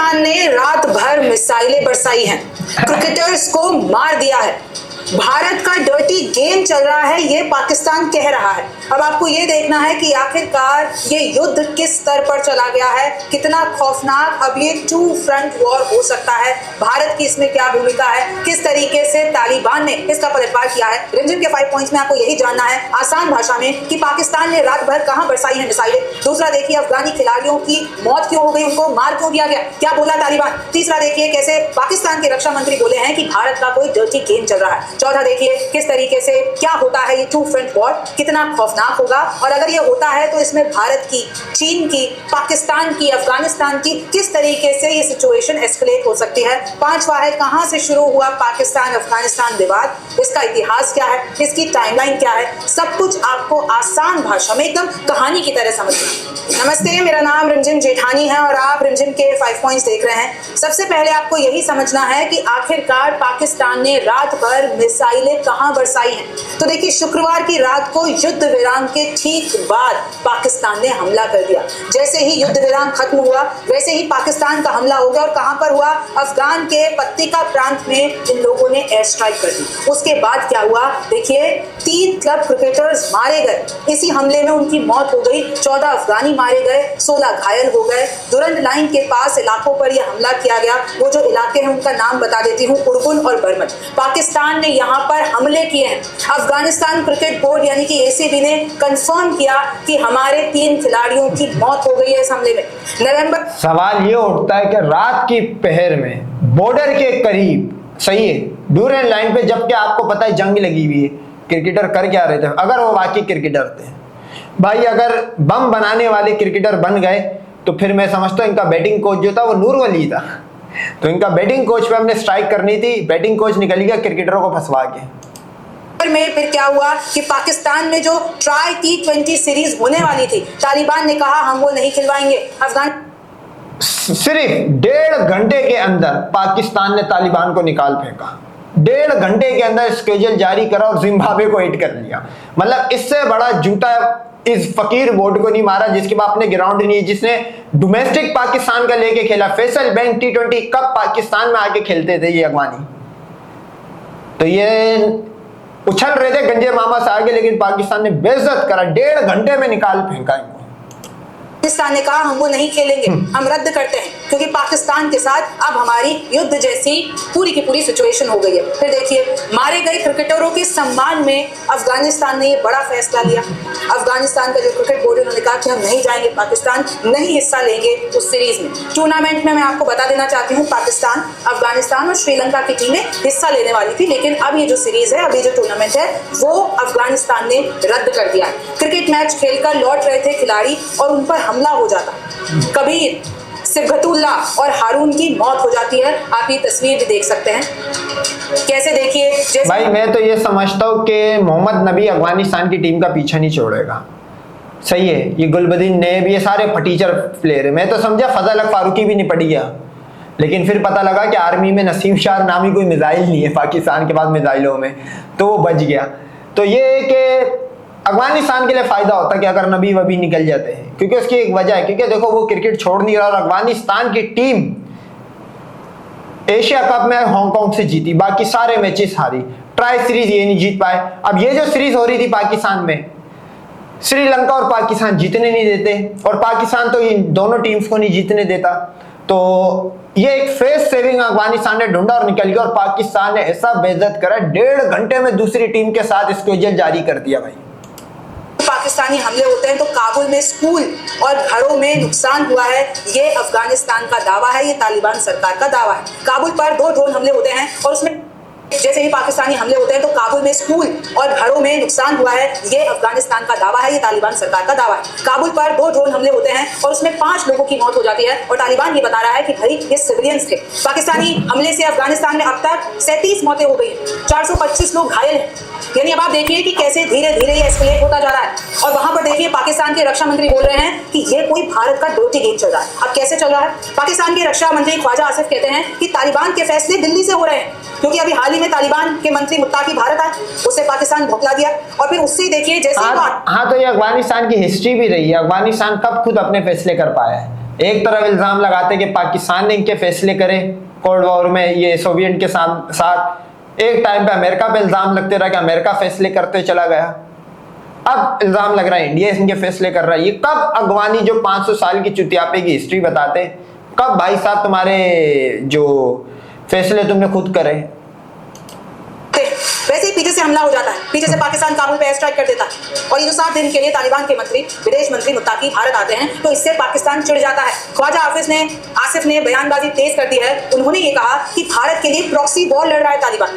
पाकिस्तान ने रात भर मिसाइलें बरसाई हैं, क्रिकेटर्स को मार दिया है। भारत का डर्टी गेम चल रहा है, ये पाकिस्तान कह रहा है। अब आपको ये देखना है कि आखिरकार ये युद्ध किस स्तर पर चला गया है, कितना खौफनाक अब ये टू फ्रंट वॉर हो सकता है, भारत की इसमें क्या भूमिका है, किस तरीके से तालिबान ने इसका पलटवार किया है। रिमझिम के 5 पॉइंट्स में आपको यही जानना है आसान भाषा में कि पाकिस्तान ने रात भर कहां बरसाई है मिसाइलें। दूसरा देखिए अफगानी खिलाड़ियों की मौत क्यों हो गई, उनको मार क्यों दिया गया, क्या बोला तालिबान। तीसरा देखिए कैसे पाकिस्तान के रक्षा मंत्री बोले हैं कि भारत का कोई डर्टी गेम चल रहा है। चौथा देखिए किस तरीके से क्या होता है ये टू फ्रंट वॉर, कितना खौफनाक होगा, और अगर ये होता है तो इसमें भारत की, चीन की, पाकिस्तान की, अफगानिस्तान की किस तरीके से ये सिचुएशन एस्केलेट हो सकती है। पांचवा है कहां से शुरू हुआ पाकिस्तान अफगानिस्तान विवाद, इसका इतिहास क्या है, इसकी टाइमलाइन क्या है, सब कुछ आपको आसान भाषा में एकदम कहानी की तरह समझना। नमस्ते, मेरा नाम रिमझिम जेठानी है और आप रिमझिम के 5 पॉइंट्स देख रहे हैं। सबसे पहले आपको यही समझना है कि आखिरकार पाकिस्तान ने रात भर मिसाइलें कहां बरसाई हैं। तो देखिए शुक्रवार की रात को युद्ध विराम के ठीक बाद पाकिस्तान ने हमला कर दिया। जैसे ही युद्ध विराम खत्म हुआ वैसे ही पाकिस्तान का हमला हो गया, और कहां पर हुआ, अफगान के पत्तिका प्रांत में इन लोगों ने एयर स्ट्राइक कर दी। उसके बाद क्या हुआ देखिए, 3 क्लब क्रिकेटर्स मारे गए, इसी हमले में उनकी मौत हो गई। 14 अफगानी मारे गए, 16 घायल हो गए। दुरंत लाइन के पास इलाकों पर यह हमला किया गया। वो जो इलाके हैं उनका नाम बता देती हूँ, उर्गुन और बर्मन। पाकिस्तान ने यहाँ पर हमले किए हैं। अफगानिस्तान क्रिकेट बोर्ड यानी कि एसीबी ने कंफर्म किया कि हमारे 3 खिलाड़ियों की मौत हो गई है इस हमले में। नवंबर सवाल ये उठता है कि रात की पहर में बॉर्डर के करीब, सही है, ड्यूरेंट लाइन पे, जबकि आपको पता है जंग लगी हुई है, क्रिकेटर कर क्या रहे थे। अगर वो वाकई क्रिकेटर थे भाई, अगर बम बनाने वाले क्रिकेटर बन गए तो फिर मैं समझता हूँ इनका बैटिंग कोच जो था वो नूर वली था, तो इनका बैटिंग कोच पे हमने स्ट्राइक करनी थी। बैटिंग कोच निकल गया क्रिकेटरों को फंसवा के। में फिर क्या हुआ कि पाकिस्तान में जो ट्राई T20 सीरीज होने वाली थी, तालिबान ने कहा हम वो नहीं खिलवाएंगे। अफगान सिर्फ 1.5 घंटे के अंदर पाकिस्तान ने तालिबान को निकाल फेंका। 1.5 घंटे के अंदर स्केड्यूल जारी करा और जिम्बाब्वे को हिट कर लिया। मतलब इससे बड़ा जूता इस फकीर बोर्ड को नहीं मारा जिसके बाद अपने ग्राउंड नहीं, जिसने डोमेस्टिक पाकिस्तान का लेके खेला। फैसल बैंक T20 कब पाकिस्तान में आके खेलते थे ये अफगानी, तो ये उछल रहे थे गंजे मामा से आगे, लेकिन पाकिस्तान ने बेइज्जत करा, 1.5 घंटे में निकाल फेंका इनको। पाकिस्तान ने कहा हम वो नहीं खेलेंगे, हम रद्द करते हैं, क्योंकि पाकिस्तान के साथ अब हमारी युद्ध जैसी पूरी की पूरी सिचुएशन हो गई है। फिर देखिए मारे गए क्रिकेटरों के सम्मान में अफगानिस्तान ने ये बड़ा फैसला लिया। अफगानिस्तान का जो क्रिकेट बोर्ड उन्होंने कहा कि हम नहीं जाएंगे, पाकिस्तान नहीं हिस्सा लेंगे उस सीरीज में। टूर्नामेंट में मैं आपको बता देना चाहती हूँ पाकिस्तान, अफगानिस्तान और श्रीलंका की टीमें हिस्सा लेने वाली थी, लेकिन अब ये जो सीरीज है, अभी जो टूर्नामेंट है, वो अफगानिस्तान ने रद्द कर दिया। क्रिकेट मैच खेलकर लौट रहे थे खिलाड़ी और उन पर हमला हो जाता। कबीर, सिबगतुल्ला और हारून की मौत हो जाती है। आप ये तस्वीर भी देख सकते हैं, कैसे देखिए जैसे भाई मैं तो ये समझता हूँ कि मोहम्मद नबी अफगानिस्तान की टीम का पीछा नहीं छोड़ेगा। सही है, ये गुलबदीन नेब, ये सारे फटीचर प्लेयर है। मैं तो समझा फजल हक फारूकी भी नहीं पड़ी गया, लेकिन फिर पता लगा कि आर्मी में नसीम शाह नामी कोई मिसाइल नहीं है पाकिस्तान के पास मिसाइलों में, तो वो बच गया। तो ये कि अफगानिस्तान के लिए फायदा होता है कि अगर नबी वबी निकल जाते हैं, क्योंकि उसकी एक वजह है, क्योंकि देखो वो क्रिकेट छोड़ नहीं रहा। और अफगानिस्तान की टीम एशिया कप में हांगकांग से जीती, बाकी सारे मैचेस हारी, ट्राई सीरीज ये नहीं जीत पाए। अब ये जो सीरीज हो रही थी पाकिस्तान में, श्रीलंका और पाकिस्तान जीतने नहीं देते, और पाकिस्तान तो इन दोनों टीम्स को नहीं जीतने देता। तो ये एक फेस सेविंग अफगानिस्तान ने ढूंढा और निकल गया, और पाकिस्तान ने ऐसा बेइज्जत करा, 1.5 घंटे में दूसरी टीम के साथ स्केड्यूल जारी कर दिया। भाई पाकिस्तानी हमले होते हैं तो काबुल में स्कूल और घरों में नुकसान हुआ है, ये अफगानिस्तान का दावा है, ये तालिबान सरकार का दावा है। काबुल पर 2 ड्रोन हमले होते हैं और उसमें जैसे ही पाकिस्तानी हमले होते हैं तो काबुल में स्कूल और घरों में नुकसान हुआ है, ये अफगानिस्तान का दावा है, ये तालिबान सरकार का दावा है। काबुल पर 2 ड्रोन हमले होते हैं और उसमें 5 लोगों की मौत हो जाती है, और तालिबान ये बता रहा है कि भाई ये सिविलियंस थे। पाकिस्तानी हमले से अफगानिस्तान में अब तक 37 मौतें हो गई हैं, 425 लोग घायल हैं। यानी अब आप देखिए कि कैसे धीरे धीरे ये एस्केलेट होता जा रहा है। और वहां पर देखिए पाकिस्तान के रक्षा मंत्री बोल रहे हैं कि ये कोई भारत का डर्टी गेम चल रहा है। अब कैसे चल रहा है? पाकिस्तान के रक्षा मंत्री ख्वाजा आसिफ कहते हैं कि तालिबान के फैसले दिल्ली से हो रहे हैं, क्योंकि अभी हाल ही में तालिबान के मंत्री मुत्ताकी भारत आए, उससे पाकिस्तान भौंकला दिया, और फिर उससे देखिए जैसे हाँ, तो ये अफगानिस्तान की हिस्ट्री भी रही है। अफगानिस्तान कब खुद अपने फैसले कर पाया है, एक तरफ इल्जाम लगाते कि पाकिस्तान ने इनके फैसले करे कोल्ड वॉर में ये सोवियत के साथ, एक टाइम पे अमेरिका पे इल्जाम लगते रहा कि अमेरिका फैसले करते चला गया। अब इल्जाम लग रहा है इंडिया इनके फैसले कर रहा है। ये कब अगवानी जो 500 साल की चुतियापे की हिस्ट्री बताते, कब भाई साहब तुम्हारे जो फैसले तुमने खुद करे? वैसे ही पीछे से हमला हो जाता है, पीछे से पाकिस्तान काबुल पे एयर स्ट्राइक कर देता है और ये जो 7 दिन के लिए तालिबान के मंत्री, विदेश मंत्री मुत्ताकी भारत आते हैं तो इससे पाकिस्तान चिढ़ जाता है। ख्वाजा आसिफ ने बयानबाजी तेज कर दी है। उन्होंने ये कहा कि भारत के लिए प्रॉक्सी वॉर लड़ रहा है तालिबान,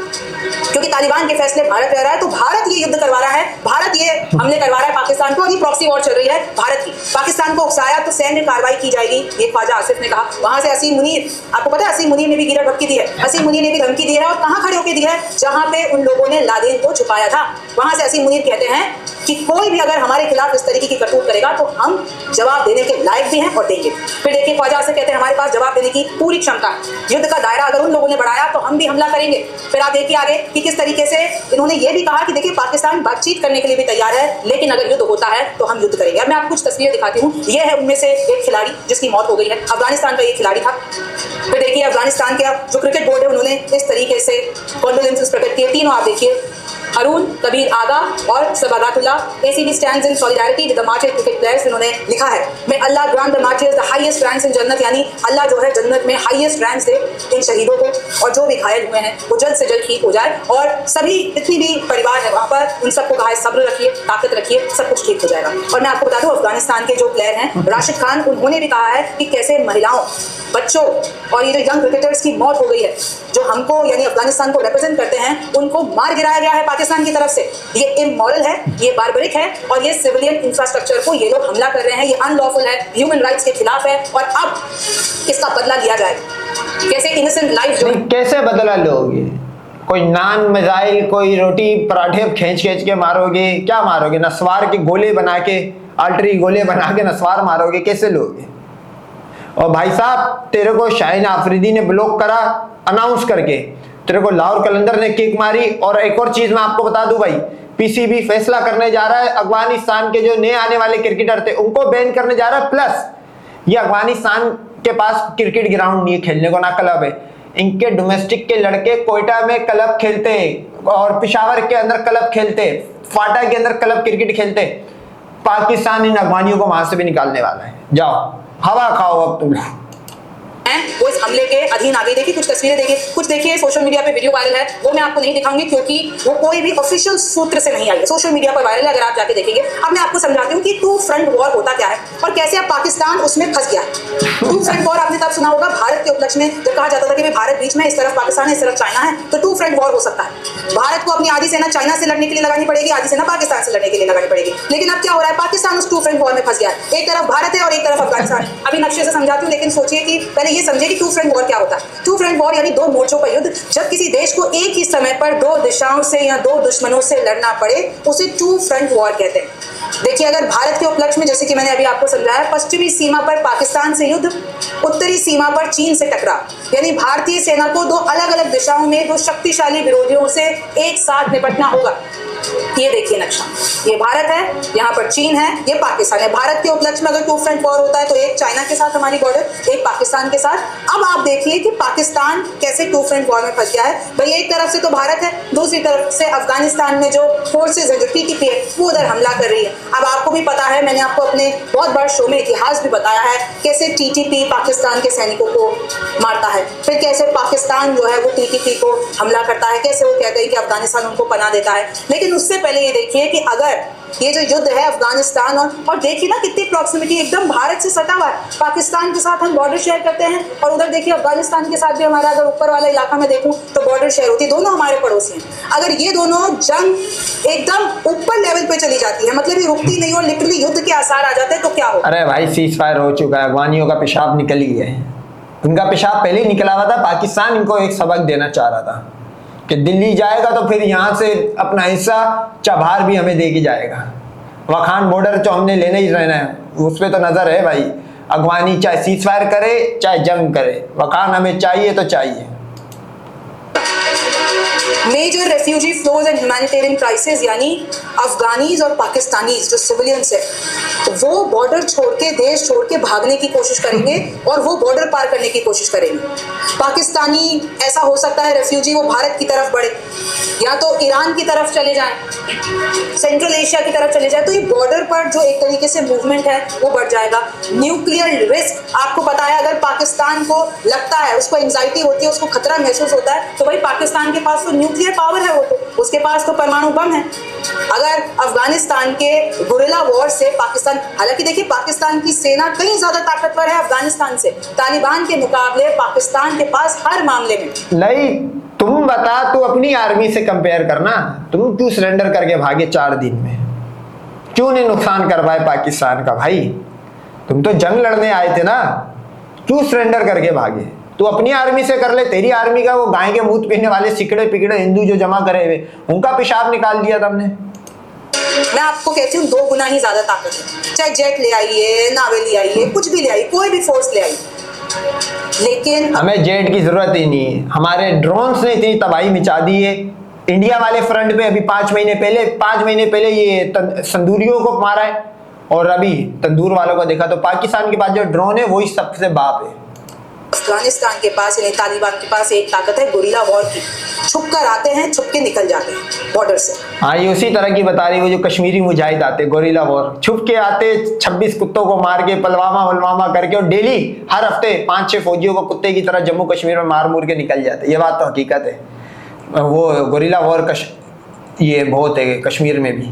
क्योंकि तालिबान के फैसले भारत ले रहा है तो भारत ये युद्ध करवा रहा है, भारत ये हमले करवा रहा है पाकिस्तान को और ये प्रॉक्सी वॉर चल रही है भारत की। पाकिस्तान को उकसाया तो सैन्य कार्रवाई की जाएगी, ये ख्वाजा आसिफ ने कहा। वहां से असीम मुनीर, आपको पता है असीम मुनीर ने भी गिरफ्त धमकी दी है, असीम मुनीर ने भी धमकी दी है और कहां खड़े होकर दी है, जहां पे उन लोगों ने लादेन को छुपाया था। वहां से असीम मुनीर कहते हैं कि कोई भी अगर हमारे खिलाफ इस तरीके की करतूत करेगा तो हम जवाब देने के लायक भी हैं और देंगे। फिर देखिए ख्वाजा से कहते हैं हमारे पास जवाब देने की पूरी क्षमता है, युद्ध का दायरा अगर उन लोगों ने बढ़ाया तो हम भी हमला करेंगे। फिर आप देखिए आगे कि किस तरीके से इन्होंने ये भी कहा कि देखिए पाकिस्तान बातचीत करने के लिए भी तैयार है, लेकिन अगर युद्ध होता है तो हम युद्ध करेंगे। अब मैं आपको कुछ तस्वीरें दिखाती हूँ। ये है उनमें से एक खिलाड़ी जिसकी मौत हो गई है, अफगानिस्तान का ये खिलाड़ी था। फिर देखिए अफगानिस्तान के जो क्रिकेट बोर्ड है उन्होंने इस तरीके से कॉन्डोलेंसेस प्रकट किए। तीनों आप देखिए, अरुण, कबीर आगा और सबागातुल्लाह। ACB stands in solidarity with the martyred cricket players। इन्होंने लिखा है may Allah grant the martyrs the highest ranks in जन्नत, यानी अल्लाह जो है जन्नत में हाईएस्ट रैंक्स दे इन शहीदों को, और जो भी घायल हुए हैं वो जल्द से जल्द ठीक हो जाए। और सभी जितनी भी परिवार है वहाँ पर उन सबको कहा है सब्र रखिए, ताकत रखिए, सब कुछ ठीक हो जाएगा। और मैं आपको बता दूँ अफगानिस्तान के जो प्लेयर हैं राशिद खान, उन्होंने भी कहा है कि कैसे महिलाओं, बच्चों और ये जो यंग क्रिकेटर्स की मौत हो गई है, जो हमको यानी अफगानिस्तान को रिप्रेजेंट करते हैं, उनको मार गिराया गया है पाकिस्तान की तरफ से। ये इमोरल है, ये बार्बरिक है और ये सिविलियन इंफ्रास्ट्रक्चर को ये लोग हमला कर रहे हैं, ये अनलॉफुल है, ह्यूमन राइट्स के खिलाफ है और अब इसका बदला लिया जाएगा। कैसे इनोसेंट लाइफ जो कैसे बदला लोगे? कोई नान मिसाइल, कोई रोटी पराठे खींच खींच के मारोगे? क्या मारोगे? नस्वार के गोले बना के, आर्टरी गोले बना के नस्वार मारोगे? कैसे लोगे? और भाई साहब तेरे को शाहीन आफरीदी ने ब्लॉक करा अनाउंस करके, तेरे को लाहौर कलंदर ने किक मारी। और एक और चीज मैं आपको बता दूं भाई, PCB फैसला करने जा रहा है अफगानिस्तान के जो नए आने वाले क्रिकेटर थे उनको बैन करने जा रहा है। प्लस ये अफगानिस्तान के पास क्रिकेट ग्राउंड नहीं है खेलने को, ना क्लब है। इनके डोमेस्टिक के लड़के कोयटा में क्लब खेलते और पेशावर के अंदर क्लब खेलते, फाटा के अंदर क्लब क्रिकेट खेलते। पाकिस्तान इन अफगानियों को वहां से भी निकालने वाला है। जाओ हवा खाओ अब तुम। वो इस हमले के अधीन आ गई। देखिए कुछ तस्वीरें देखिए, कुछ देखिए सोशल मीडिया पे वीडियो वायरल है, वो मैं आपको नहीं दिखाऊंगी क्योंकि वो कोई भी ऑफिशियल सूत्र से नहीं आई है, सोशल मीडिया पर वायरल है, अगर आप जाके देखेंगे। अब मैं आपको समझाती हूँ कि टू फ्रंट वॉर होता क्या है और कैसे अब पाकिस्तान उसमें फंस गया। टू फ्रंट वॉर आपने तब सुना होगा भारत के उपलक्ष्य में, जब कहा जाता था कि भारत बीच में, इस तरफ पाकिस्तान है, इस तरफ चाइना है, तो टू फ्रंट वॉर हो सकता है। भारत को अपनी आधी सेना चाइना से लड़ने के लिए लगानी पड़ेगी, आधी सेना पाकिस्तान से लड़ने के लिए लगानी पड़ेगी। लेकिन अब क्या हो रहा है, पाकिस्तान उस टू फ्रंट वॉर में फंस गया है। एक तरफ भारत है और एक तरफ अफगानिस्तान है। अभी नक्शे से समझाती हूँ, लेकिन सोचिए कि पहले ये समझिए कि टू फ्रंट वॉर क्या होता है। टू फ्रंट वॉर यानी दो मोर्चों पर युद्ध। जब किसी देश को एक ही समय पर दो दिशाओं से या दो दुश्मनों से लड़ना पड़े उसे टू फ्रंट वॉर कहते हैं। देखिए अगर भारत के उपलक्ष्य में, जैसे कि मैंने अभी आपको समझाया, पश्चिमी सीमा पर पाकिस्तान से युद्ध, उत्तरी सीमा पर चीन से टकराव, यानी भारतीय सेना को दो अलग अलग दिशाओं में दो शक्तिशाली विरोधियों से एक साथ निपटना होगा। ये देखिए नक्शा, ये भारत है, यहाँ पर चीन है, ये पाकिस्तान है। भारत के उपलक्ष्य में अगर टू फ्रंट वॉर होता है तो एक चाइना के साथ हमारी बॉर्डर, एक पाकिस्तान के साथ। अब आप देखिए कि पाकिस्तान कैसे टू फ्रंट वॉर में फंस गया है। भाई एक तरफ से तो भारत है, दूसरी तरफ से अफगानिस्तान में जो फोर्सेज है, जो TTP है, वो उधर हमला कर रही है। अब आपको भी पता है, मैंने आपको अपने बहुत बड़े शो में इतिहास भी बताया है, कैसे TTP पाकिस्तान के सैनिकों को मारता है, फिर कैसे पाकिस्तान जो है वो TTP को हमला करता है, कैसे वो कहते हैं कि अफगानिस्तान उनको पनाह देता है। लेकिन उससे पहले ये देखिए कि अगर ये जो युद्ध है अफगानिस्तान और देखिए ना कितनी प्रॉक्सिमिटी, एकदम भारत से सटा हुआ है। पाकिस्तान के साथ हम बॉर्डर शेयर करते हैं और उधर देखिए अफगानिस्तान के साथ भी हमारा, अगर ऊपर वाला इलाका में देखूं तो बॉर्डर शेयर होती है, दोनों हमारे पड़ोसी हैं। अगर ये दोनों जंग एकदम ऊपर लेवल पे चली जाती है, मतलब ये रुकती नहीं और लिटरली युद्ध के आसार आ जाते हैं, तो क्या हो? अरे भाई सीज फायर हो चुका है, अफगानियों का पेशाब निकल ही है। उनका पेशाब पहले ही निकला हुआ था। पाकिस्तान इनको एक सबक देना चाह रहा था कि दिल्ली जाएगा तो फिर यहाँ से अपना हिस्सा चबहार भी हमें दे के जाएगा। वखान बॉर्डर जो हमने लेना ही रहना है, उस पर तो नजर है भाई। अफगानी चाहे सीज फायर करे चाहे जंग करे, वखान हमें चाहिए तो चाहिए। Major refugee flows and humanitarian crisis, यानी अफगानीज और पाकिस्तानीज जो सिविलियंस है वो बॉर्डर छोड़ के, देश छोड़ के भागने की कोशिश करेंगे और वो बॉर्डर पार करने की कोशिश करेंगे। पाकिस्तानी ऐसा हो सकता है रेफ्यूजी वो भारत की तरफ बढ़े या तो ईरान की तरफ चले जाएं, सेंट्रल एशिया की तरफ चले जाए, तो ये बॉर्डर पर जो एक तरीके से मूवमेंट है वो बढ़ जाएगा। न्यूक्लियर रिस्क, आपको पता है अगर पाकिस्तान को लगता है, उसको एंजाइटी होती है, उसको खतरा महसूस होता है, तो भाई पाकिस्तान के पास तो न्यूक्लियर पावर है, वो तो उसके पास तो परमाणु बम है। अगर अफगानिस्तान के गुरिल्ला वॉर से पाकिस्तान, हालांकि देखिए पाकिस्तान की सेना कहीं ज्यादा ताकतवर है अफगानिस्तान से, तालिबान के मुकाबले पाकिस्तान के पास हर मामले में। नहीं, तुम बता, तू अपनी आर्मी से कंपेयर करना, तुम क्यों सरेंडर करके भागे 4 दिन में, क्यों नहीं नुकसान करवाए पाकिस्तान का भाई? तुम तो जंग लड़ने आए थे ना, क्यों सरेंडर करके भागे? तू अपनी आर्मी से कर ले, तेरी आर्मी का वो गाय के मुंह पीने वाले सिकड़े पिकड़े हिंदू जो जमा करे हुए, उनका पेशाब निकाल दिया तुमने। मैं आपको कहती हूँ 2 गुना ही ज्यादा ताकत है, चाहे जेट ले आइए, नावे ले आइए, कुछ भी ले आइए, कोई भी फोर्स ले आइए, लेकिन हमें जेट की जरूरत ही नहीं है। हमारे ड्रोन्स ने इतनी तबाही मचा दी है इंडिया वाले फ्रंट पे। अभी 5 महीने पहले ये तंदूरियों को मारा है, और अभी तंदूर वालों को देखा, तो पाकिस्तान के पास जो ड्रोन है वही सबसे बाप है। अफगानिस्तान के पास यानी तालिबान के पास एक ताकत है गुरिल्ला वॉर की, छुप कर आते हैं, छुप के निकल जाते हैं बॉर्डर से। हाँ, ये उसी तरह की बता रही वो जो कश्मीरी मुजाहिद आते, गोरिल्ला वॉर, छुप के आते, 26 कुत्तों को मार के पलवामा करके, और डेली हर हफ्ते 5-6 फौजियों को कुत्ते की तरह जम्मू कश्मीर में मार मूर के निकल जाते। ये बात तो हकीकत है, वो गोरिल्ला वॉर ये बहुत है कश्मीर में भी।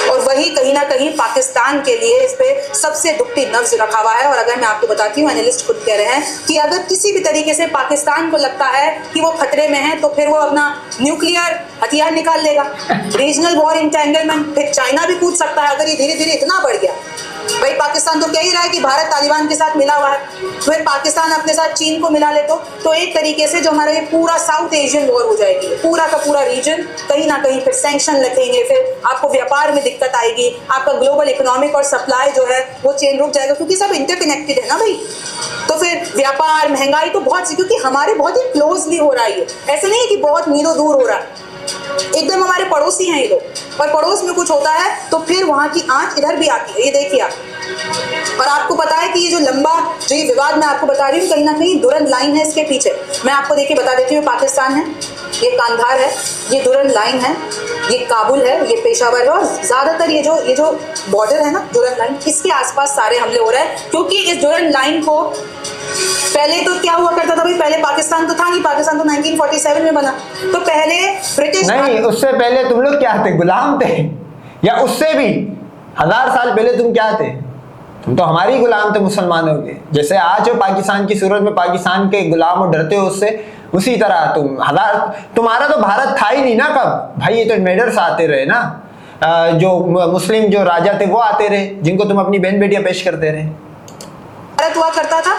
और वही कहीं ना कहीं पाकिस्तान के लिए इस पे सबसे दुखती नब्ज रखा हुआ है। और अगर मैं आपको बताती हूँ, एनालिस्ट खुद कह रहे हैं कि अगर किसी भी तरीके से पाकिस्तान को लगता है कि वो खतरे में है, तो फिर वो अपना न्यूक्लियर हथियार निकाल लेगा, रीजनल वॉर इंटेंगलमेंट, फिर चाइना भी कूद सकता है अगर ये धीरे धीरे इतना बढ़ गया। भाई पाकिस्तान तो कह ही रहा है कि भारत तालिबान के साथ मिला हुआ है, फिर पाकिस्तान अपने साथ चीन को मिला ले तो एक तरीके से जो हमारा ये पूरा साउथ एशियन वॉर हो जाएगी, पूरा का पूरा रीजन कहीं ना कहीं फिर सैंक्शन लगेंगे, फिर आपको व्यापार में दिक्कत आएगी, आपका ग्लोबल इकोनॉमिक और सप्लाई जो है वो चेन रुक जाएगा, क्योंकि सब इंटरकनेक्टेड है ना भाई। तो फिर व्यापार, महंगाई तो बहुत सी, क्योंकि हमारे बहुत ही क्लोजली हो रहा है, ऐसा नहीं है कि बहुत मीलों दूर हो रहा है, एकदम हमारे पड़ोसी हैं ये लोग, और पड़ोस में कुछ होता है तो फिर वहां की आंच इधर भी आती है, ये देखिए आप। और आपको पता है कि ये जो लंबा जो ये विवाद मैं आपको बता रही हूँ, कहीं ना कहीं दुरंत लाइन है इसके पीछे। मैं आपको देखिए बता देती हूँ, पाकिस्तान है, ये कांधार है, ये दुरंत लाइन है, ये काबुल है, ये पेशावर है, और ज्यादातर ये जो बॉर्डर है ना दुरंत लाइन, इसके आसपास सारे हमले हो रहे हैं, क्योंकि इस दुरंत लाइन को पहले तो क्या हुआ करता था भाई, पहले पाकिस्तान तो था नहीं, पाकिस्तान तो 1947 में बना, तो पहले ब्रिटिश नहीं, उससे पहले तुम लोग क्या थे, गुलाम थे, या उससे भी 1000 साल पहले तुम क्या थे? तुम तो हमारी गुलाम थे मुसलमानों के। जैसे आज हो पाकिस्तान की सूरत में पाकिस्तान के गुलाम और डरते हो उससे, उसी तरह तुम्हारा तो भारत था ही नहीं ना कब भाई। ये तो इन्वेडर्स आते रहे ना, जो मुस्लिम जो राजा थे वो आते रहे, जिनको तुम अपनी बहन बेटियां पेश करते रहे। भारत हुआ करता था,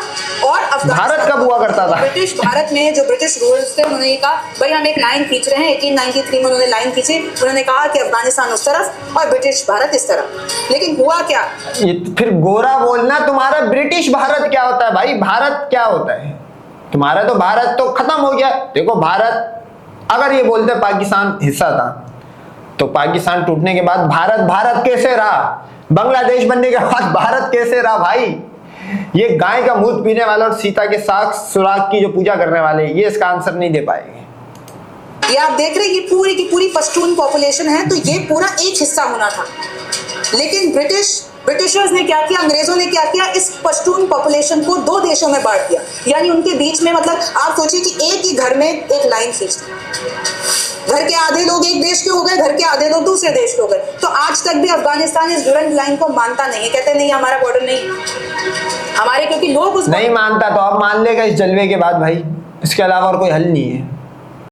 और भारत कब हुआ करता था? ब्रिटिश भारत में जो ब्रिटिश रूलर्स थे उन्होंने ये कहा भाई हम एक लाइन खींच रहे हैं। 1893 में उन्होंने लाइन खींची, उन्होंने कहा कि अफगानिस्तान उस तरफ और ब्रिटिश भारत इस तरफ। लेकिन हुआ क्या, फिर गोरा बोलना, तुम्हारा ब्रिटिश भारत क्या होता है भाई? भारत क्या होता है तुम्हारा? तो भारत तो खत्म हो गया। देखो भारत, अगर ये बोलते पाकिस्तान हिस्सा था, तो पाकिस्तान टूटने के बाद भारत कैसे रहा? बांग्लादेश बनने के बाद भारत कैसे रहा भाई? ये गाय का मूत्र पीने वाला और सीता के साग सुराग की जो पूजा करने वाले, ये इसका आंसर नहीं दे पाएंगे। ये आप देख रहे हैं, ये पूरी की पूरी पश्तून पॉपुलेशन है, तो ये पूरा एक हिस्सा होना था। लेकिन ब्रिटिशर्स ने क्या किया, अंग्रेजों ने क्या किया, इस पश्तून पॉपुलेशन को 2 देशों में बांट दिया, यानी उनके बीच में, मतलब आप सोचिए कि एक ही घर में एक लाइन खींच दी, घर के आधे लोग एक देश के हो गए, घर के आधे लोग दूसरे देश के हो गए। तो आज तक भी अफगानिस्तान इस डुरंट लाइन को मानता नहीं है, कहते नहीं हमारा बॉर्डर नहीं हमारे, क्योंकि लोग उस नहीं मानता तो अब मान लेगा इस जलवे के बाद भाई, इसके अलावा और कोई हल नहीं है।